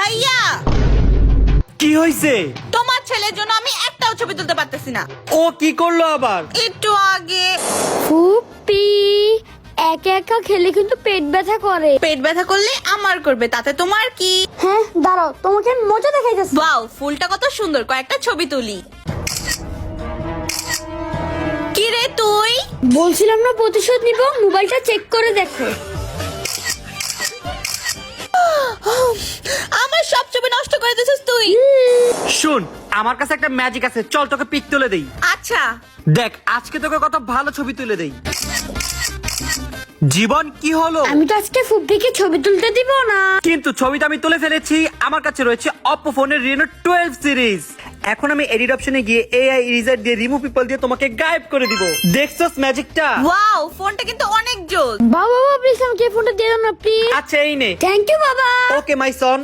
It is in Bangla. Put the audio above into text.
ভাইয়া কি হইছে? তোমার ছেলের জন্য আমি একটাও ছবি তুলতে পারতেছি না। ও কি করলো আবার? একটু আগে ফুপি একা একা খেলে কিন্তু পেট ব্যথা করে। পেট ব্যথা করলে আমার করবে, তাতে তোমার কি? হ্যাঁ দাঁড়াও, তোমাকে আমি মজা দেখাইতেছি। ওয়াও, ফুলটা কত সুন্দর, কয়েকটা ছবি তুলি। কি রে তুই? বলছিলাম না প্রতিশোধ নিব, মোবাইলটা চেক করে দেখো। আমার সব ছবি নষ্ট করে দিয়েছিস তুই। শুন, আমার কাছে একটা ম্যাজিক আছে, চল তোকে পিক তুলে দেই। আচ্ছা দেখ আজকে তোকে কত ভালো ছবি তুলে দেই। জীবন কি হলো? আমি তো আজকে ফুপিকে ছবি তুলতে দিব না। কিন্তু ছবিটা আমি তুলে ফেলেছি। আমার কাছে রয়েছে Oppo ফোনের Reno 12 সিরিজ। এখন আমি এডিট অপশনে গিয়ে AI ইরেজার দিয়ে রিমুভ পিপল দিয়ে তোমাকে গায়েব করে দিব। দেখছস ম্যাজিকটা? ওয়াও, ফোনটা কিন্তু অনেক জোস। বাবা প্লিজ আমাকে ফোনটা দিয়ে দাও না প্লিজ। আচ্ছা এই নে। থ্যাংক ইউ বাবা। ওকে মাই সন।